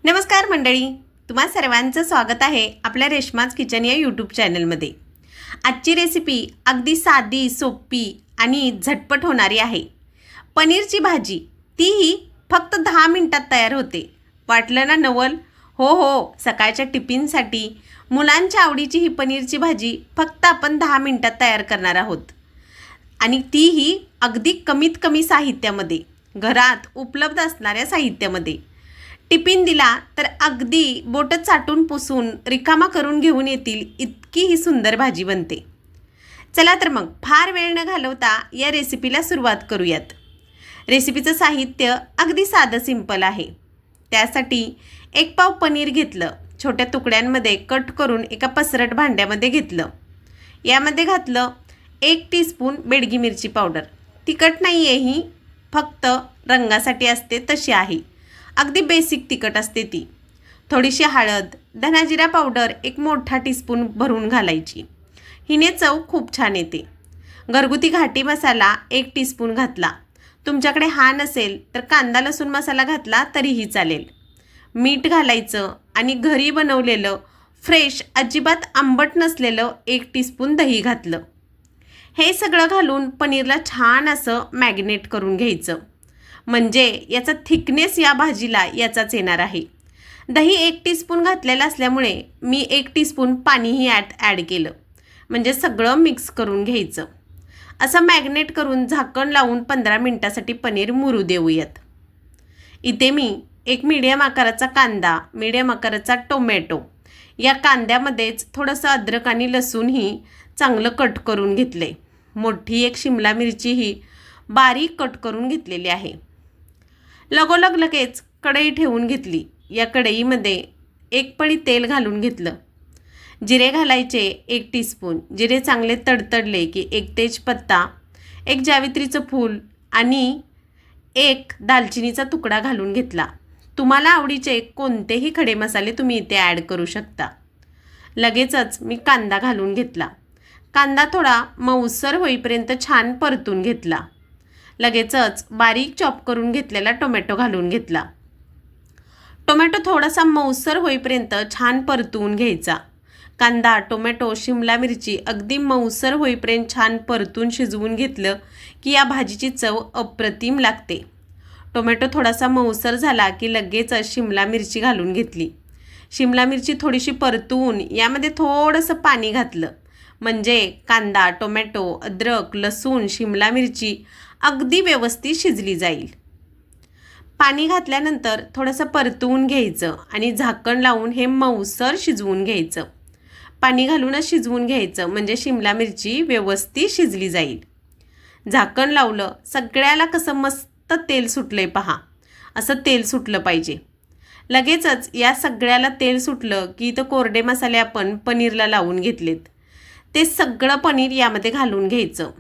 नमस्कार मंडळी, तुम्हा सर्वांचं स्वागत आहे आपल्या रेश्माज किचन या यूट्यूब चॅनलमध्ये। आजची रेसिपी अगदी साधी, सोपी आणि झटपट होणारी आहे। पनीरची भाजी, तीही फक्त 10 मिनिटात तयार होते। वाटलं ना नवल? हो हो, सकाळच्या टिफिनसाठी मुलांच्या आवडीची ही पनीरची भाजी फक्त आपण 10 मिनिटात तयार करणार आहोत, आणि तीही अगदी कमीत कमी साहित्यामध्ये, घरात उपलब्ध असणाऱ्या साहित्यामध्ये। टिफिन दिला तर अगदी बोटं चाटून पुसून रिकामा करून घेऊन येतील इतकी ही सुंदर भाजी बनते। चला तर मग फार वेळ न घालवता या रेसिपीला सुरुवात करूयात। रेसिपीचं साहित्य अगदी साधं सिंपल आहे। त्यासाठी 1 पाव पनीर घेतलं, छोट्या तुकड्यांमध्ये कट करून एका पसरट भांड्यामध्ये घेतलं। यामध्ये घातलं 1 टीस्पून बेडगी मिरची पावडर। तिखट नाही आहे ही, फक्त रंगासाठी असते तशी आहे, अगदी बेसिक तिखट असते ती। थोडीशी हळद, धना जिरा पावडर 1 मोठा टीस्पून भरून घालायची, हिने चव खूप छान येते। घरगुती घाटी मसाला 1 टीस्पून घातला, तुमच्याकडे हा नसेल तर कांदा लसूण मसाला घातला तरीही चालेल। मीठ घालायचं आणि घरी बनवलेलं फ्रेश, अजिबात आंबट नसलेलं 1 टीस्पून दही घातलं। हे सगळं घालून पनीरला छान असं मॅग्नेट करून घ्यायचं, म्हणजे याचा थिकनेस या भाजीला याचाच येणार आहे। दही 1 टीस्पून घातलेलं असल्यामुळे मी 1 टीस्पून पाणीही ॲड केलं, म्हणजे सगळं मिक्स करून घ्यायचं। असं मॅग्नेट करून झाकण लावून 15 मिनिटासाठी पनीर मुरू देऊयात। इथे मी 1 मीडियम आकाराचा कांदा, मीडियम आकाराचा टोमॅटो, या कांद्यामध्येच थोडंसं अद्रक आणि लसूणही चांगलं कट करून घेतले। मोठी 1 शिमला मिरचीही बारीक कट करून घेतलेली आहे। लगोलग लगेच कढई ठेवून घेतली। या कढईमध्ये 1 पळी तेल घालून घेतलं। जिरे घालायचे 1 टीस्पून। जिरे चांगले तडतडले की 1 तेजपत्ता, 1 जावित्रीचं फूल आणि 1 दालचिनीचा तुकडा घालून घेतला। तुम्हाला आवडीचे कोणतेही खडे मसाले तुम्ही इथे ॲड करू शकता। लगेचच मी कांदा घालून घेतला। कांदा थोडा मऊसर होईपर्यंत छान परतून घेतला। लगेचच बारीक चॉप करून घेतलेला टोमॅटो घालून घेतला। टोमॅटो थोडासा मऊसर होईपर्यंत छान परतून घ्यायचा। कांदा, टोमॅटो, शिमला मिरची अगदी मऊसर होईपर्यंत छान परतून शिजवून घेतलं की या भाजीची चव अप्रतिम लागते। टोमॅटो थोडासा मऊसर झाला की लगेचच शिमला मिरची घालून घेतली। शिमला मिरची थोडीशी परतून यामध्ये थोडंसं पाणी घातलं, म्हणजे कांदा, टोमॅटो, अद्रक, लसूण, शिमला मिरची अगदी व्यवस्थित शिजली जाईल। पाणी घातल्यानंतर थोडंसं परतवून घ्यायचं आणि झाकण लावून हे मऊसर शिजवून घ्यायचं। पाणी घालूनच शिजवून घ्यायचं, म्हणजे शिमला मिरची व्यवस्थित शिजली जाईल। झाकण लावलं, सगळ्याला कसं मस्त तेल सुटलंय पहा, असं तेल सुटलं पाहिजे। लगेचच या सगळ्याला तेल सुटलं की इथं कोरडे मसाले आपण पनीरला लावून घेतलेत, ते सगळं पनीर यामध्ये घालून घ्यायचं।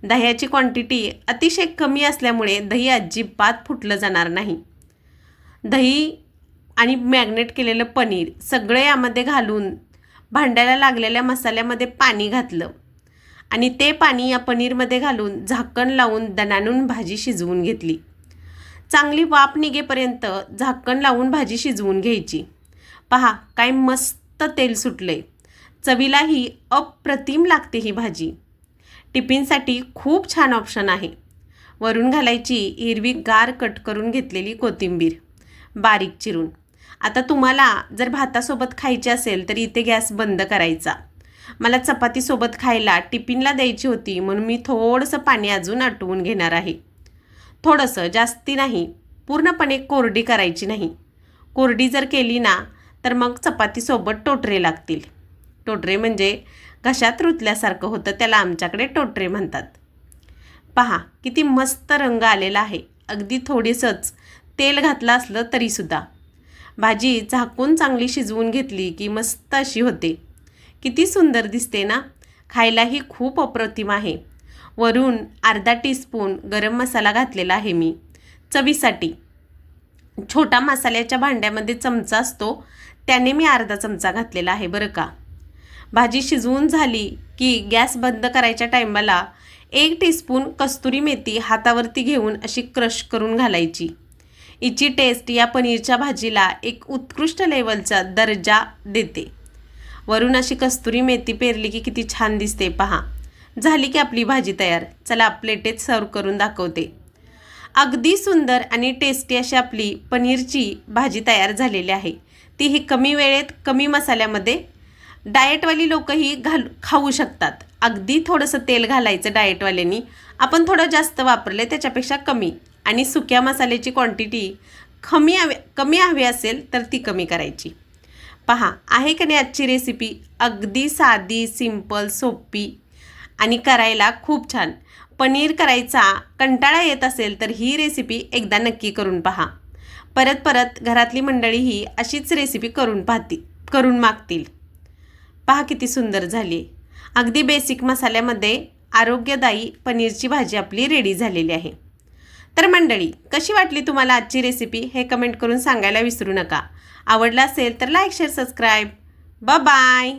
दह्याची क्वांटिटी अतिशय कमी असल्यामुळे दही अजिबात फुटलं जाणार नाही। दही आणि मॅग्नेट केलेलं पनीर सगळं यामध्ये घालून भांड्याला लागलेल्या मसाल्यामध्ये पाणी घातलं आणि ते पाणी या पनीरमध्ये घालून झाकण लावून दणाणून भाजी शिजवून घेतली। चांगली वाफ निघेपर्यंत झाकण लावून भाजी शिजवून घ्यायची। पहा काय मस्त तेल सुटले, चवीलाही अप्रतिम लागते ही भाजी। टिफिनसाठी खूप छान ऑप्शन आहे। वरून घालायची हिरवीगार कट करून घेतलेली कोथिंबीर बारीक चिरून। आता तुम्हाला जर भातासोबत खायची असेल तर इथे गॅस बंद करायचा। मला चपातीसोबत खायला टिफिनला द्यायची होती, म्हणून मी थोडंसं पाणी अजून आटवून घेणार आहे। थोडंसं, जास्ती नाही, पूर्णपणे कोरडी करायची नाही। कोरडी जर केली ना तर मग चपातीसोबत टोटरे लागतील। टोटरे म्हणजे घशात रुतल्यासारखं होतं, त्याला आमच्याकडे टोटरे म्हणतात। पहा किती मस्त रंग आलेला आहे, अगदी थोडीसंच तेल घातलं असलं तरीसुद्धा। भाजी झाकून चांगली शिजवून घेतली की मस्त अशी होते। किती सुंदर दिसते ना, खायलाही खूप अप्रतिम आहे। वरून अर्धा टीस्पून गरम मसाला घातलेला आहे मी चवीसाठी। छोटा मसाल्याच्या भांड्यामध्ये चमचा असतो, त्याने मी अर्धा चमचा घातलेला आहे बरं का। भाजी शिजवून झाली की गॅस बंद करायच्या टायमाला 1 टीस्पून कस्तुरी मेथी हातावरती घेऊन अशी क्रश करून घालायची। हिची टेस्ट या पनीरच्या भाजीला एक उत्कृष्ट लेवलचा दर्जा देते. वरून अशी कस्तुरी मेथी पेरली की किती छान दिसते पहा. झाली की आपली भाजी तयार. चला प्लेटेत सर्व करून दाखवते. अगदी सुंदर आणि टेस्टी अशी आपली पनीरची भाजी तयार झालेली आहे. तीही कमी वेळेत कमी मसाल्यामध्ये. डाएटवाली लोकंही खाऊ शकतात. अगदी थोडंसं तेल घालायचं डाएटवाल्यांनी. आपण थोडं जास्त वापरले त्याच्यापेक्षा कमी. आणि सुक्या मसाल्याची क्वांटिटी कमी हवी असेल तर ती कमी करायची. पहा आहे का नाही आजची रेसिपी. अगदी साधी, सिंपल, सोपी आणि करायला खूप छान. पनीर करायचा कंटाळा येत असेल तर ही रेसिपी एकदा नक्की करून पहा. परत परत घरातली मंडळीही अशीच रेसिपी करून मागतील. पहा किती सुंदर झाली. अगदी बेसिक मसाल्यामध्ये आरोग्यदायी पनीरची भाजी आपली रेडी झालेली आहे. तर मंडळी, कशी वाटली तुम्हाला आजची रेसिपी हे कमेंट करून सांगायला विसरू नका. आवडला असेल तर लाईक, शेअर, सबस्क्राईब. बाय.